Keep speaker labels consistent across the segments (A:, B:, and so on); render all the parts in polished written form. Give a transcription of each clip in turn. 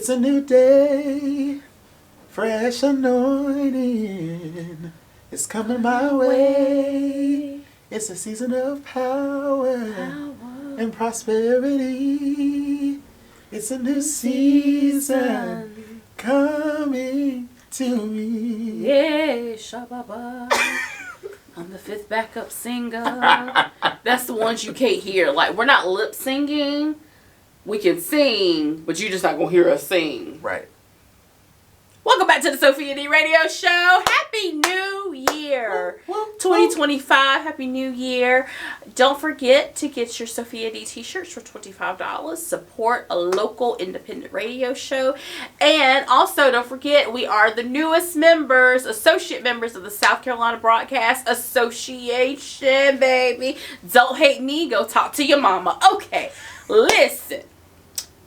A: It's a new day, fresh anointing. It's coming my way. It's a season of power and prosperity. It's a new season coming to me.
B: Yeah, shababa. I'm the fifth backup singer. That's the ones you can't hear. Like, we're not lip singing. We can sing, but you're just not going to hear us sing.
A: Right.
B: Welcome back to the Sophia D Radio Show. Happy New Year. 2025. Happy New Year. Don't forget to get your Sophia D t-shirts for $25. Support a local independent radio show. And also, don't forget, we are the newest members, associate members of the South Carolina Broadcast Association, baby. Don't hate me. Go talk to your mama. Okay, listen.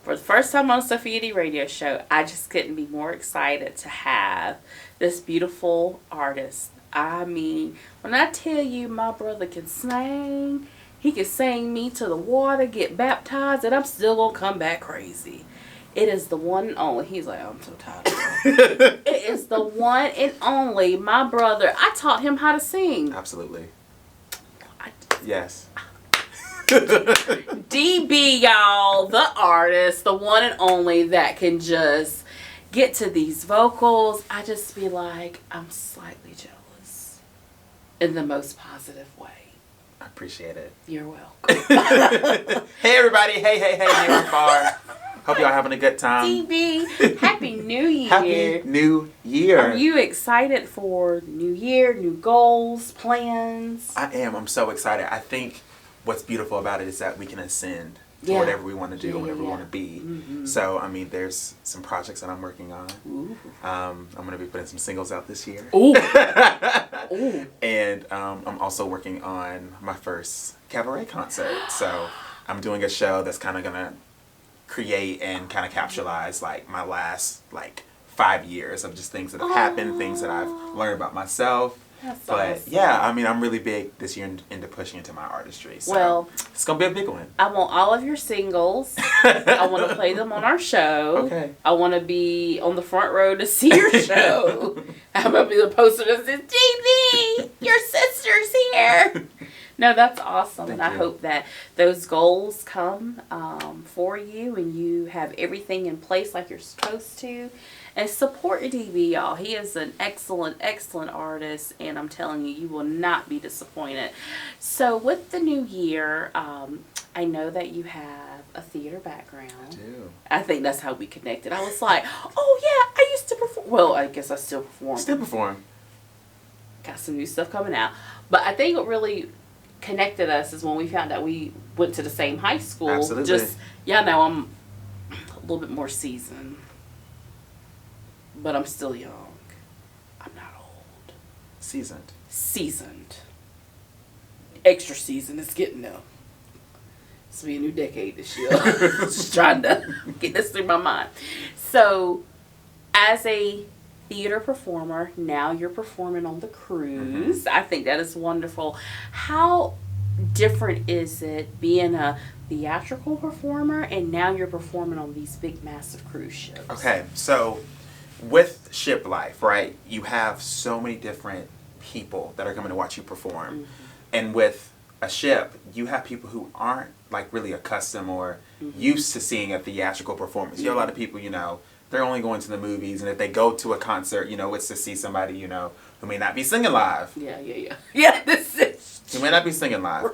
B: For the first time on the Sophia D Radio Show, I just couldn't be more excited to have this beautiful artist. I mean, when I tell you my brother can sing, he can sing me to the water, get baptized, and I'm still going to come back crazy. It is the one and only. He's like, I'm so tired of it. It is the one and only, my brother. I taught him how to sing.
A: Absolutely. Yes.
B: DB, y'all, the artist, the one and only that can just get to these vocals. I just be like, I'm slightly jealous in the most positive way.
A: I appreciate it.
B: You're welcome.
A: Hey, everybody. Hey, near and far. Hope y'all having a good time.
B: DB, Happy New Year.
A: Happy New Year.
B: Are you excited for the new year, new goals, plans?
A: I am. I'm so excited. I think what's beautiful about it is that we can ascend to whatever we want to do, whatever we want to be. Mm-hmm. So, I mean, there's some projects that I'm working on. I'm going to be putting some singles out this year.
B: Ooh.
A: Ooh. And I'm also working on my first cabaret concert. So, I'm doing a show that's kind of going to create and kind of capitalize, like, my last, 5 years of just things that have happened, things that I've learned about myself.
B: That's
A: but
B: awesome.
A: yeah, I mean, I'm really big this year into pushing into my artistry. So
B: well,
A: it's gonna be a big one.
B: I want all of your singles. I want to play them on our show.
A: Okay.
B: I want to be on the front row to see your show. I'm gonna be the poster that says, "JB, your sister's here." No, that's awesome.
A: Thank
B: and I
A: you.
B: hope that those goals come for you and you have everything in place like you're supposed to. And support DB, y'all. He is an excellent, excellent artist, and I'm telling you, you will not be disappointed. So with the new year, I know that you have a theater background.
A: I do.
B: I think that's how we connected. I was like, oh yeah, I used to perform. Well, I guess I still perform.
A: Still perform.
B: Got some new stuff coming out. But I think what really connected us is when we found out we went to the same high school.
A: Absolutely.
B: Just, y'all know I'm a little bit more seasoned. But I'm still young. I'm not old.
A: Seasoned.
B: Seasoned. Extra seasoned. It's getting there. This will be a new decade this year. Just trying to get this through my mind. So, as a theater performer, now you're performing on the cruise. I think that is wonderful. How different is it being a theatrical performer and now you're performing on these big, massive cruise ships?
A: Okay, so with ship life, right, you have so many different people that are coming to watch you perform. And with a ship, you have people who aren't really accustomed or used to seeing a theatrical performance. You have a lot of people, they're only going to the movies, and if they go to a concert, it's to see somebody, who may not be singing live.
B: Yeah, this is
A: Who may not be singing live.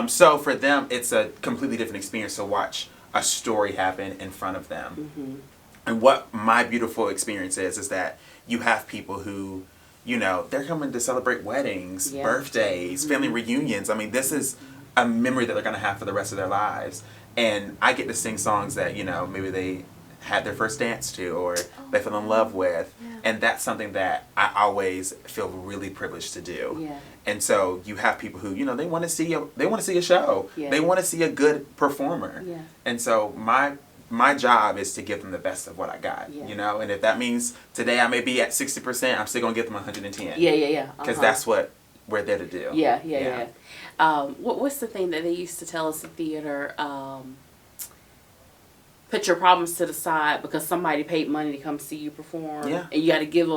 A: So for them, it's a completely different experience to watch a story happen in front of them. And what my beautiful experience is that you have people who, they're coming to celebrate weddings, birthdays, family reunions. I mean, this is a memory that they're going to have for the rest of their lives. And I get to sing songs that, maybe they had their first dance to or they fell in love with. And that's something that I always feel really privileged to do. And so you have people who, they want to see a show. They want to see a good performer. And so my job is to give them the best of what I got, and if that means today I may be at 60%, I'm still going to give them 110. Because that's what we're there to do.
B: What's the thing that they used to tell us in theater? put your problems to the side because somebody paid money to come see you perform.
A: Yeah.
B: And you got to give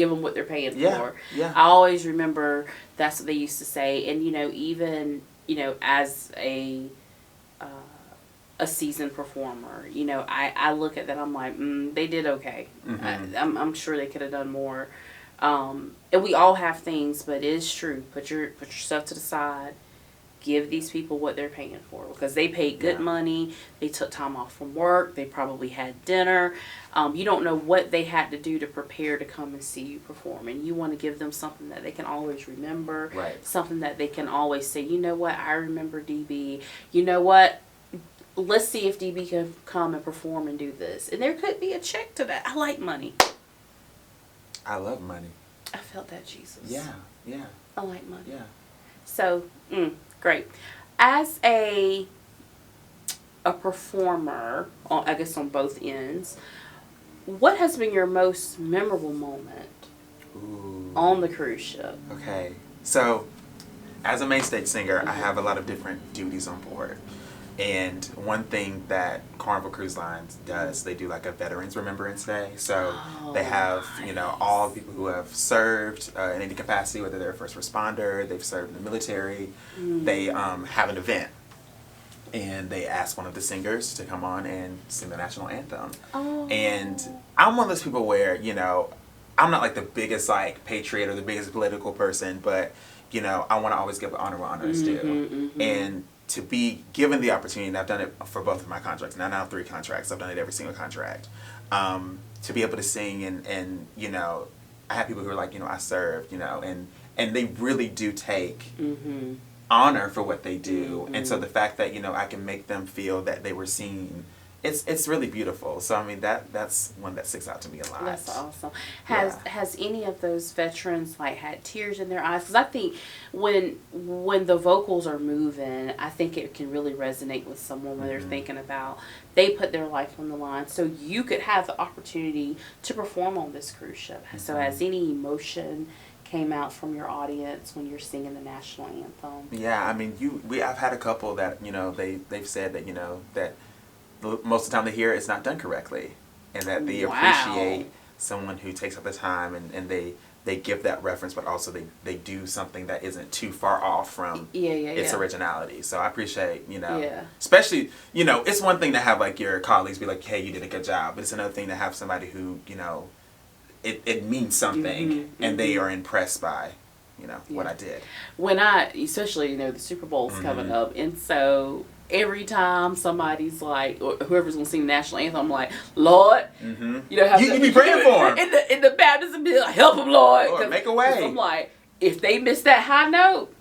B: them what they're paying for.
A: Yeah.
B: I always remember that's what they used to say. And, even, as a seasoned performer, I look at that, I'm like, they did okay.
A: Mm-hmm.
B: I'm sure they could have done more. And we all have things, but it is true. Put yourself to the side. Give these people what they're paying for because they paid good money. They took time off from work. They probably had dinner. You don't know what they had to do to prepare to come and see you perform. And you want to give them something that they can always remember.
A: Right.
B: Something that they can always say, you know what, I remember DB. You know what, let's see if DB can come and perform and do this. And there could be a check to that. I like money.
A: I love money.
B: I felt that, Jesus.
A: Yeah.
B: I like money.
A: Yeah.
B: So, great. As a performer, I guess on both ends, what has been your most memorable moment on the cruise ship?
A: Okay. So, as a main stage singer, I have a lot of different duties on board. And one thing that Carnival Cruise Lines does, they do like a Veterans Remembrance Day. So they have, all the people who have served in any capacity, whether they're a first responder, they've served in the military. They have an event. And they ask one of the singers to come on and sing the national anthem. And I'm one of those people where, I'm not like the biggest like patriot or the biggest political person, but, I want to always give honor where honor is due. And to be given the opportunity, and I've done it for both of my contracts, now I have 3 contracts, I've done it every single contract, to be able to sing and I have people who are like, I served, and they really do take honor for what they do. And so the fact that, I can make them feel that they were seen, it's really beautiful. So I mean that's one that sticks out to me a lot.
B: That's awesome. Has any of those veterans like had tears in their eyes? Because I think when the vocals are moving, I think it can really resonate with someone when they're thinking about they put their life on the line so you could have the opportunity to perform on this cruise ship. So has any emotion came out from your audience when you're singing the national anthem? Yeah,
A: I mean I've had a couple that they've said that that most of the time they hear it's not done correctly, and that they appreciate someone who takes up the time and they give that reference, but also they do something that isn't too far off from its originality. So I appreciate, especially, it's one thing to have like your colleagues be like, hey, you did a good job, but it's another thing to have somebody who, it means something and they are impressed by, what I did.
B: When especially, the Super Bowl's coming up, and so every time somebody's like, or whoever's gonna sing the national anthem, I'm like, Lord, you
A: be praying for them
B: in the baptism bill, help them, Lord,
A: make a way.
B: I'm like, if they miss that high note,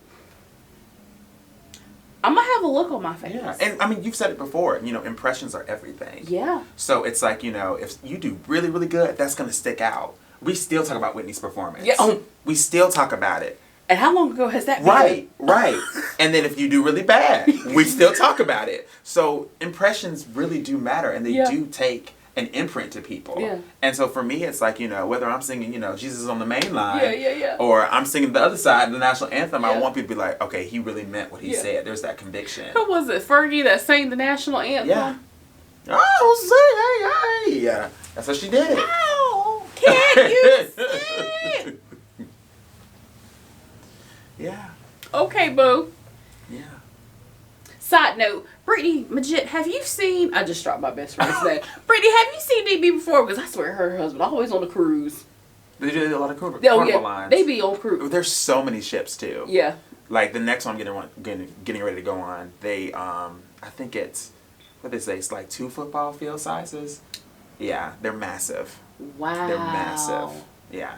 B: I'm gonna have a look on my face.
A: Yeah, and I mean, you've said it before. Impressions are everything.
B: Yeah.
A: So it's like if you do really really good, that's gonna stick out. We still talk about Whitney's performance.
B: Yeah.
A: We still talk about it.
B: And how long ago has that
A: been? Right. And then if you do really bad, we still talk about it. So impressions really do matter, and they do take an imprint to people. Yeah. And so for me, it's like, whether I'm singing, Jesus on the main line, or I'm singing the other side of the national anthem, I want people to be like, okay, he really meant what he said. There's that conviction.
B: Who was it, Fergie, that sang the national anthem?
A: Yeah. Oh, say hey, hey. Yeah. That's what she did.
B: Oh, can you sing?
A: Yeah.
B: Okay, boo.
A: Yeah.
B: Side note, Brittany Majid, have you seen... I just dropped my best friend's name. Brittany, have you seen DB before? Because I swear her husband always on a cruise.
A: They do a lot of carnival lines.
B: They be on cruise.
A: There's so many ships, too.
B: Yeah.
A: Like, the next one I'm getting ready to go on, they, I think it's, what they say, it's like 2 football field sizes. Yeah, they're massive.
B: Wow.
A: They're massive. Yeah.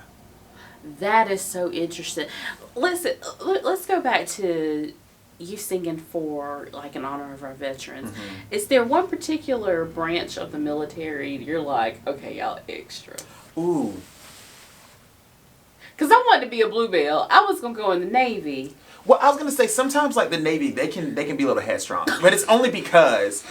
B: That is so interesting. Listen, let's go back to you singing for, like, in honor of our veterans. Is there one particular branch of the military you're like, okay, y'all extra?
A: Ooh.
B: Because I wanted to be a bluebell. I was going to go in the Navy.
A: Well, I was going to say, sometimes, like, the Navy, they can be a little headstrong. But it's only because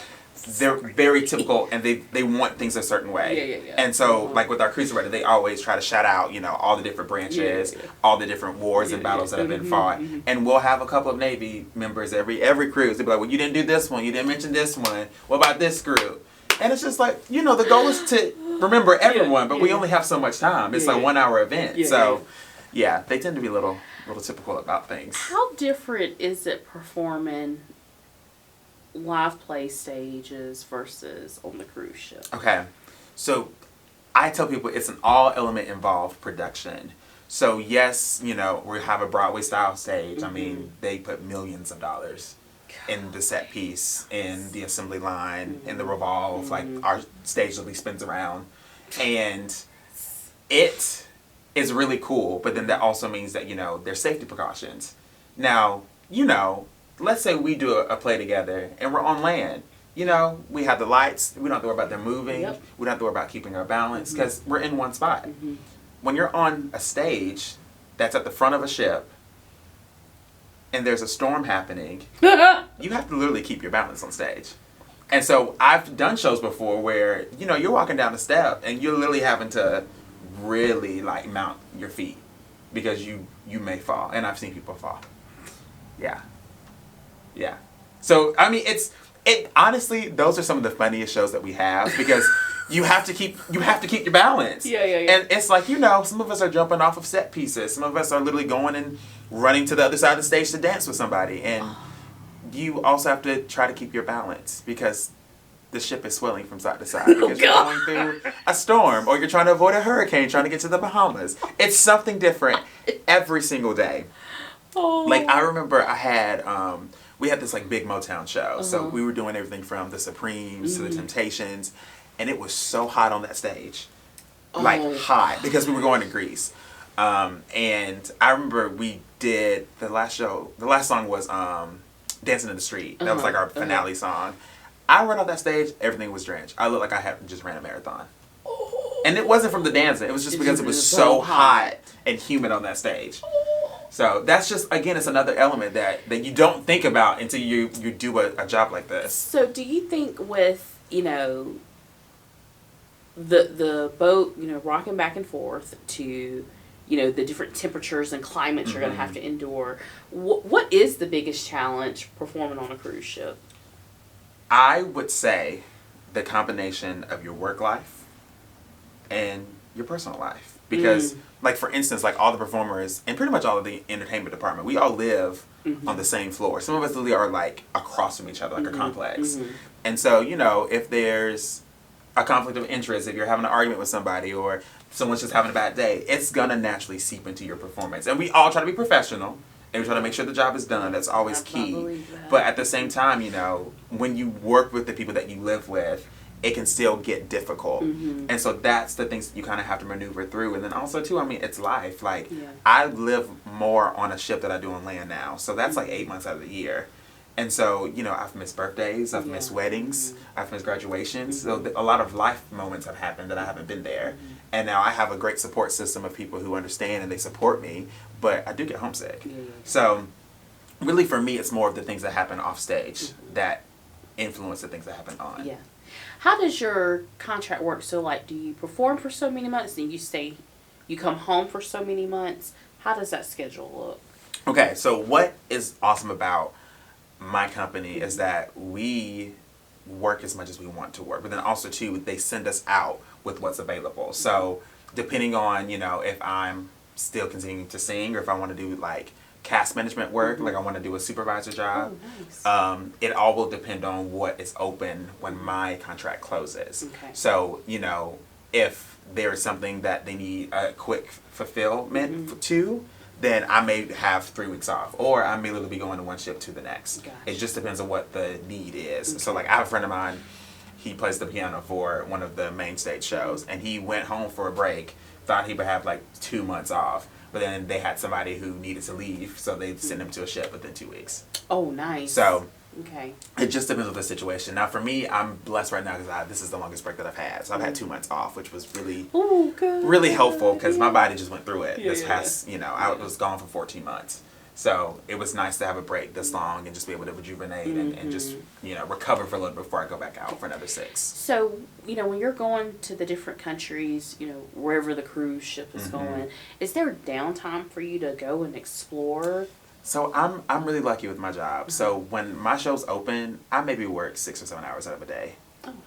A: they're very typical and they want things a certain way.
B: Yeah.
A: And so, like with our cruise director, they always try to shout out, all the different branches, all the different wars and battles that have been fought. And we'll have a couple of Navy members every cruise. They'll be like, well, you didn't do this one. You didn't mention this one. What about this group? And it's just like, the goal is to remember everyone, but we only have so much time. It's like a 1 hour event. So, they tend to be a little typical about things.
B: How different is it performing live play stages versus on the cruise ship?
A: Okay. So, I tell people it's an all element involved production. So, yes, we have a Broadway style stage. I mean, they put millions of dollars in the set piece, in the assembly line, in the revolve, like our stage literally spins around. And it is really cool, but then that also means that, there's safety precautions. Now, let's say we do a play together and we're on land. We have the lights, we don't have to worry about them moving, we don't have to worry about keeping our balance, because we're in one spot. When you're on a stage that's at the front of a ship, and there's a storm happening, you have to literally keep your balance on stage. And so I've done shows before where, you're walking down the step and you're literally having to really like mount your feet because you may fall. And I've seen people fall. Yeah. Yeah. So, I mean, honestly, those are some of the funniest shows that we have because you have to keep your balance.
B: Yeah.
A: And it's like, some of us are jumping off of set pieces. Some of us are literally going and running to the other side of the stage to dance with somebody. And you also have to try to keep your balance because the ship is swelling from side to side because you're going through a storm or you're trying to avoid a hurricane, trying to get to the Bahamas. It's something different every single day. Like, I remember we had this like big Motown show. So we were doing everything from the Supremes to the Temptations. And it was so hot on that stage. Like, hot. Because we were going to Greece. And I remember we did the last song was Dancing in the Street. That was like our finale song. I ran off that stage, everything was drenched. I looked like I had just ran a marathon. And it wasn't from the dancing. It was just because it was so hot and humid on that stage. So that's just, again, it's another element that you don't think about until you do a job like this.
B: So do you think with, the boat, rocking back and forth to, the different temperatures and climates you're going to have to endure, what is the biggest challenge performing on a cruise ship?
A: I would say the combination of your work life and your personal life. Because, like, for instance, like all the performers and pretty much all of the entertainment department, we all live on the same floor. Some of us literally are, like, across from each other, like a complex. And so, if there's a conflict of interest, if you're having an argument with somebody or someone's just having a bad day, it's going to naturally seep into your performance. And we all try to be professional. And we try to make sure the job is done. That's always key. But at the same time, when you work with the people that you live with, it can still get difficult. And so that's the things that you kind of have to maneuver through. And then also, too, I mean, it's life. Like, I live more on a ship than I do on land now. So that's like 8 months out of the year. And so, I've missed birthdays, I've missed weddings, I've missed graduations. So a lot of life moments have happened that I haven't been there. And now I have a great support system of people who understand and they support me, but I do get homesick. So really for me, it's more of the things that happen off stage that influence the things that happen on.
B: Yeah. How does your contract work? So, like, do you perform for so many months and you come home for so many months? How does that schedule look?
A: Okay, so what is awesome about my company is that we work as much as we want to work, but then also too, they send us out with what's available. So depending on, if I'm still continuing to sing or if I want to do like cast management work, like I want to do a supervisor job, it all will depend on what is open when my contract closes. So, if there's something that they need a quick fulfillment to, then I may have 3 weeks off, or I may literally be going to one ship to the next. It just depends on what the need is. So, like, I have a friend of mine, he plays the piano for one of the main stage shows, and he went home for a break, thought he would have, like, 2 months off, but then they had somebody who needed to leave, so they sent him to a ship within 2 weeks.
B: Oh, nice.
A: So, it just depends on the situation. Now, for me, I'm blessed right now because this is the longest break that I've had. So I've had 2 months off, which was really helpful because my body just went through it. This past, I was gone for 14 months. So it was nice to have a break this long and just be able to rejuvenate and just, recover for a little bit before I go back out for another 6.
B: So, when you're going to the different countries, wherever the cruise ship is going, is there downtime for you to go and explore?
A: So I'm really lucky with my job. So when my show's open, I maybe work 6 or 7 hours out of a day.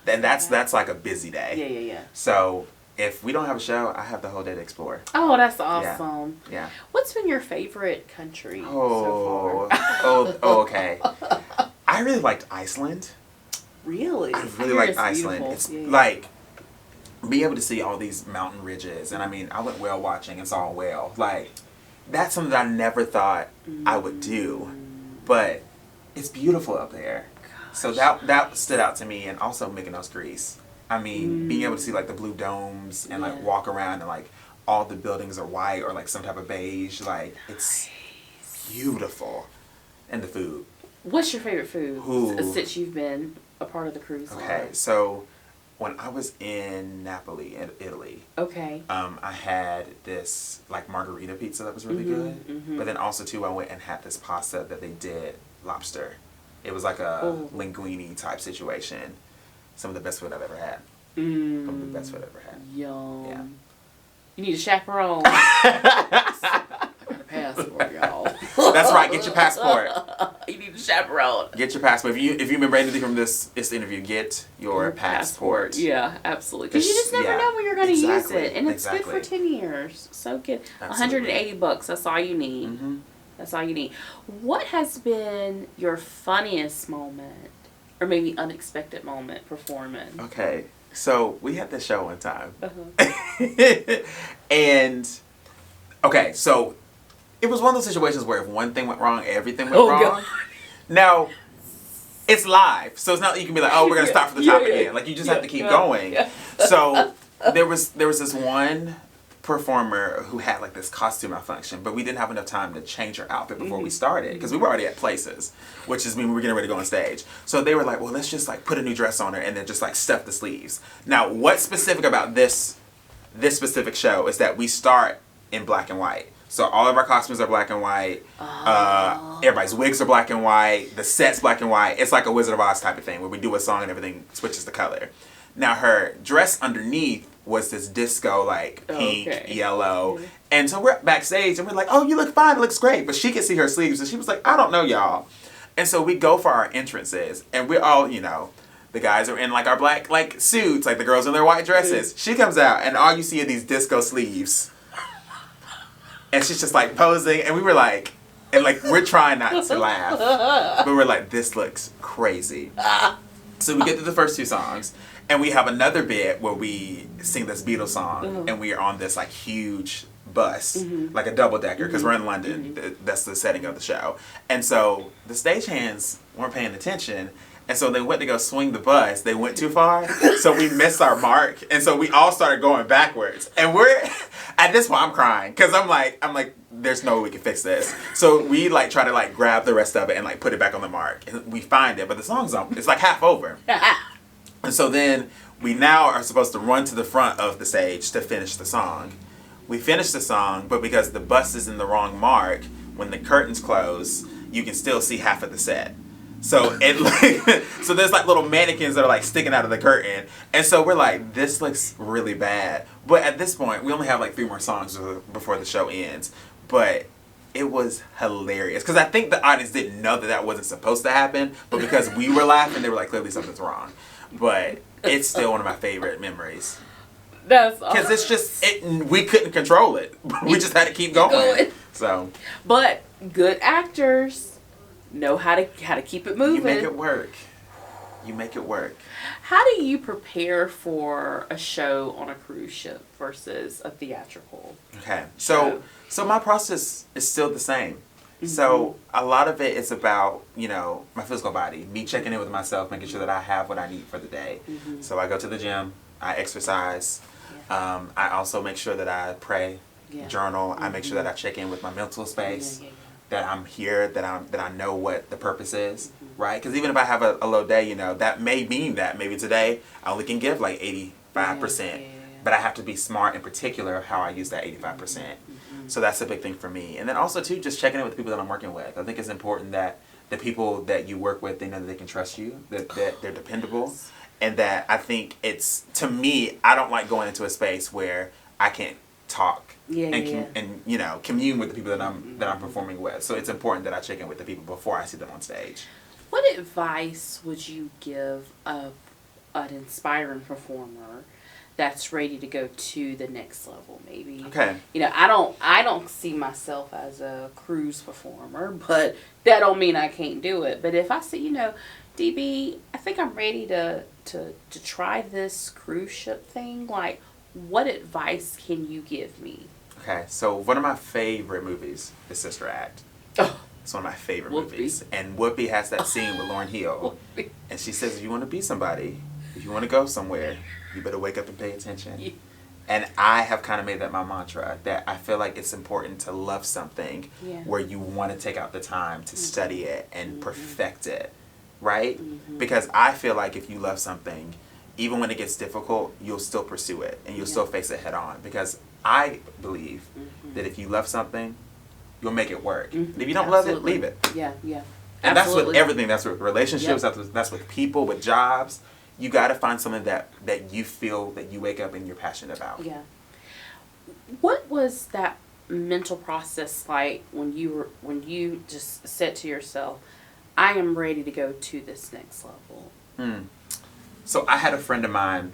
A: And that's like a busy day.
B: Yeah.
A: So if we don't have a show, I have the whole day to explore.
B: Oh, that's awesome.
A: Yeah.
B: What's been your favorite country
A: Oh,
B: so far?
A: Okay. I really liked Iceland.
B: Really?
A: I really liked Iceland.
B: Beautiful.
A: It's
B: Yeah.
A: like being able to see all these mountain ridges, and I mean, I went whale watching and saw a whale. Like, that's something that I never thought I would do, but it's beautiful up there.
B: Gosh.
A: So that stood out to me, and also Mykonos, Greece. I mean, being able to see like the blue domes and like walk around and like all the buildings are white or like some type of beige. Like, it's beautiful, and the food.
B: What's your favorite food
A: Ooh.
B: since you've been a part of the cruise line?
A: Okay, so when I was in Napoli, in Italy, I had this like margarita pizza that was really good. But then also too, I went and had this pasta that they did lobster. It was like a linguine type situation. Some of the best food I've ever had. Some of the best food I've ever had.
B: Yum.
A: Yeah.
B: You need a chaperone. I got a passport, y'all.
A: That's right. Get your passport.
B: You need a chaperone.
A: Get your passport. If you remember anything from this interview, get your passport.
B: Yeah, absolutely. Because you just never know when you're going to use it, and it's good for 10 years. So good.
A: Absolutely.
B: $180. That's all you need.
A: Mm-hmm.
B: That's all you need. What has been your funniest moment, or maybe unexpected moment performing?
A: Okay, so we had this show one time,
B: Uh-huh.
A: and okay, so it was one of those situations where if one thing went wrong, everything went wrong.
B: God.
A: Now, it's live, so it's not like you can be like, oh, we're gonna start from the top again. Like, you just have to keep going.
B: Yeah.
A: So there was this one performer who had like this costume malfunction, but we didn't have enough time to change her outfit before we started because we were already at places, which is when we were getting ready to go on stage. So they were like, well, let's just like put a new dress on her and then just like stuff the sleeves. Now, what's specific about this specific show is that we start in black and white. So all of our costumes are black and white. Everybody's wigs are black and white. The set's black and white. It's like a Wizard of Oz type of thing where we do a song and everything switches the color. Now her dress underneath was this disco like pink, yellow. And so we're backstage and we're like, oh, you look fine. It looks great. But she could see her sleeves and she was like, I don't know, y'all. And so we go for our entrances and we're all, you know, the guys are in like our black like suits, like the girls in their white dresses. She comes out and all you see are these disco sleeves. And she's just like posing, and we were like, and like we're trying not to laugh, but we're like, this looks crazy. So we get to the first two songs, and we have another bit where we sing this Beatles song, and we are on this like huge bus, like a double decker, because we're in London. That's the setting of the show, and so the stagehands weren't paying attention. And so they went to go swing the bus. They went too far. So we missed our mark. And so we all started going backwards. And we're, at this point, I'm crying. Because I'm like, there's no way we can fix this. So we like try to like grab the rest of it and like put it back on the mark. And we find it. But the song's it's like half over. And so then we now are supposed to run to the front of the stage to finish the song. We finish the song, but because the bus is in the wrong mark, when the curtains close, you can still see half of the set. So it like so there's like little mannequins that are like sticking out of the curtain, and so we're like, this looks really bad. But at this point, we only have like 3 more songs before the show ends. But it was hilarious because I think the audience didn't know that wasn't supposed to happen, but because we were laughing, they were like, clearly something's wrong. But it's still one of my favorite memories.
B: That's awesome.
A: Because it's just we couldn't control it. We just had to keep going. So,
B: but good actors know how to keep it moving.
A: You make it work. You make it work.
B: How do you prepare for a show on a cruise ship versus a theatrical?
A: Okay. So my process is still the same. So a lot of it is about, you know, my physical body, me checking in with myself, making sure that I have what I need for the day. So I go to the gym, I exercise. I also make sure that I pray, journal. I make sure that I check in with my mental space. That I'm here, that I know what the purpose is, right? Because even if I have a low day, you know, that may mean that maybe today I only can give like 85%, but I have to be smart in particular of how I use that 85%. So that's a big thing for me. And then also too, just checking in with the people that I'm working with. I think it's important that the people that you work with, they know that they can trust you, that they're dependable, and that I think it's, to me, I don't like going into a space where I can't talk and you know, commune with the people that I'm performing with. So it's important that I check in with the people before I see them on stage.
B: What advice would you give a an inspiring performer that's ready to go to the next level, maybe.
A: Okay.
B: You know, I don't see myself as a cruise performer, but that don't mean I can't do it. But if I see, you know, DB, I think I'm ready to try this cruise ship thing, like, what advice can you give me?
A: Okay, so one of my favorite movies is Sister Act.
B: Oh.
A: It's one of my favorite
B: Whoopi.
A: movies. And Whoopi has that scene with Lauryn Hill.
B: Whoopi.
A: And she says, if you want to be somebody, if you want to go somewhere, you better wake up and pay attention.
B: Yeah.
A: And I have kind of made that my mantra, that I feel like it's important to love something where you want to take out the time to study it and perfect it, right? Because I feel like if you love something, even when it gets difficult, you'll still pursue it and you'll still face it head on. Because I believe that if you love something, you'll make it work. And if you don't love it, leave it.
B: Yeah, yeah.
A: And that's with everything. That's with relationships. That's with people, with jobs. You got to find something that you feel that you wake up and you're passionate about.
B: Yeah. What was that mental process like when you just said to yourself, I am ready to go to this next level?
A: So I had a friend of mine.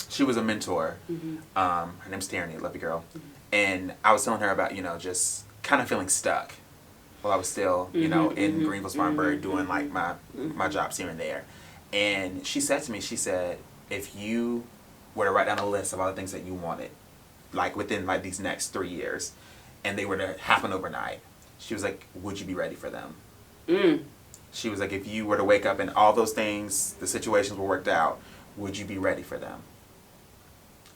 A: She was a mentor. Her name's Tierney, lovely girl. And I was telling her about, you know, just kind of feeling stuck while I was still, you know, in Greenville, Spartanburg, doing like my jobs here and there. And she said to me, she said, if you were to write down a list of all the things that you wanted, like within like these next 3 years, and they were to happen overnight, she was like, would you be ready for them? She was like, if you were to wake up and all those things, the situations were worked out, would you be ready for them?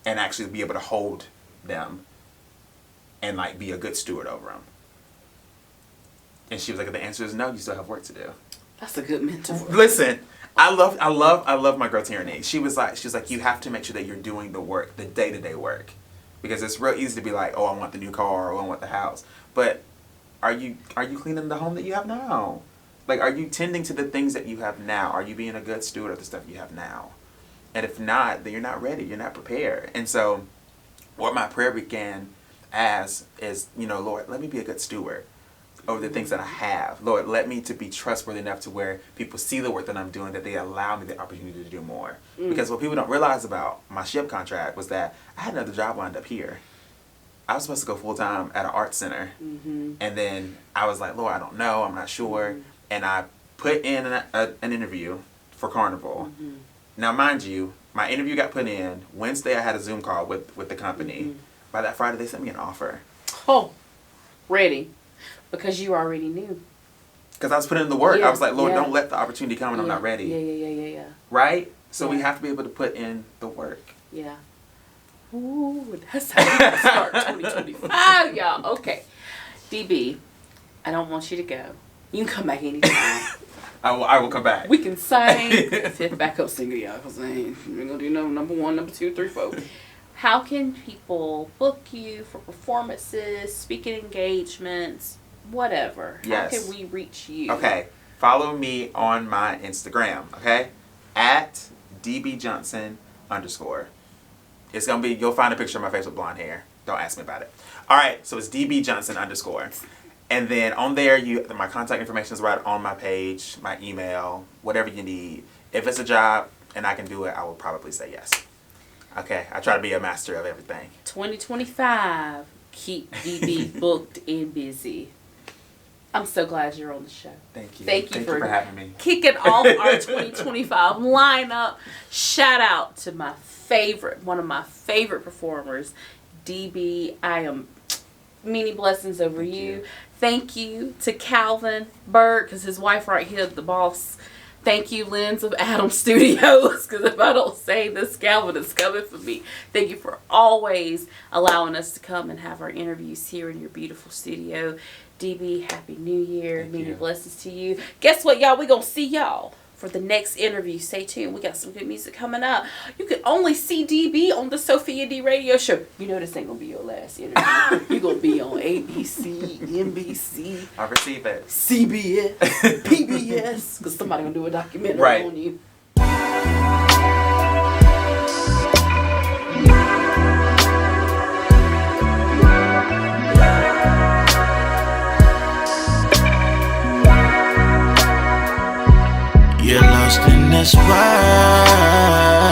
A: And actually be able to hold them and like be a good steward over them. And she was like, the answer is no, you still have work to do.
B: That's a good mentor.
A: Listen, I love my girl Tierney. She was like, you have to make sure that you're doing the work, the day-to-day work. Because it's real easy to be like, oh, I want the new car, or I want the house. But are you cleaning the home that you have now? Like, are you tending to the things that you have now? Are you being a good steward of the stuff you have now? And if not, then you're not ready. You're not prepared. And so what my prayer began as is, you know, Lord, let me be a good steward over the things that I have. Lord, let me to be trustworthy enough to where people see the work that I'm doing, that they allow me the opportunity to do more. Because what people don't realize about my ship contract was that I had another job lined up here. I was supposed to go full-time at an art center. And then I was like, Lord, I don't know. I'm not sure. And I put in an interview for Carnival. Now, mind you, my interview got put in. Wednesday, I had a Zoom call with the company. By that Friday, they sent me an offer.
B: Oh, ready. Because you already knew.
A: Because I was putting in the work.
B: Yeah,
A: I was like, Lord, don't let the opportunity come and I'm not ready.
B: Yeah.
A: Right? So we have to be able to put in the work.
B: Yeah. Ooh, that's how we start 2025, y'all. Okay. DB, I don't want you to go. You can come back anytime.
A: I will come back.
B: We can sing. Fifth backup singer, y'all. Because we're going to do number 1, number 2, 3, 4. How can people book you for performances, speaking engagements, whatever?
A: Yes.
B: How can we reach you?
A: Okay. Follow me on my Instagram, okay? At @dbjohnson_. It's going to be, you'll find a picture of my face with blonde hair. Don't ask me about it. All right. So it's @dbjohnson_. And then on there, my contact information is right on my page, my email, whatever you need. If it's a job and I can do it, I will probably say yes. Okay, I try to be a master of everything.
B: 2025, keep DB booked and busy. I'm so glad you're on the show.
A: Thank you.
B: Thank you for
A: having me.
B: Kicking off our 2025 lineup. Shout out to one of my favorite performers, DB. I am many blessings over you. Thank you to Calvin Bird, because his wife right here, the boss. Thank you, Lens of Adam Studios, because if I don't say this, Calvin is coming for me. Thank you for always allowing us to come and have our interviews here in your beautiful studio. DB, Happy New Year. Many blessings to you. Guess what, y'all? We're going to see y'all for the next interview. Stay tuned. We got some good music coming up. You can only see DB on the Sophia D radio show. You know this ain't going to be your last interview. You're going to be on ABC, NBC.
A: I receive it.
B: CBS, PBS, because somebody going to do a documentary on you.
C: You're lost in this world.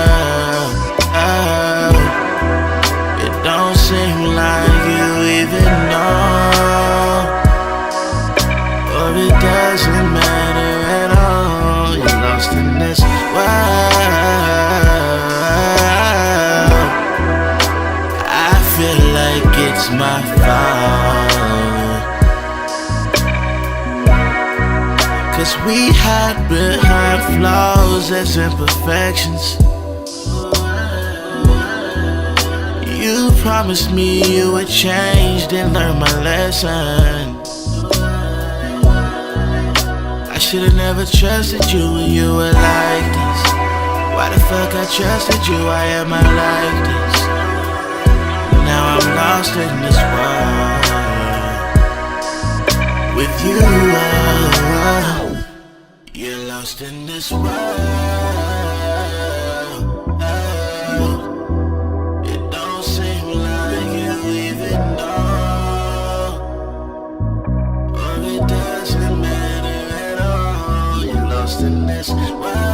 C: we hide behind flaws as imperfections. You promised me you would change, then learn my lesson. I should've never trusted you when you were like this. Why the fuck I trusted you? Why am I like this? Now I'm lost in this world with you. You're lost in this world. It don't seem like you even know, or it doesn't matter at all. You're lost in this world.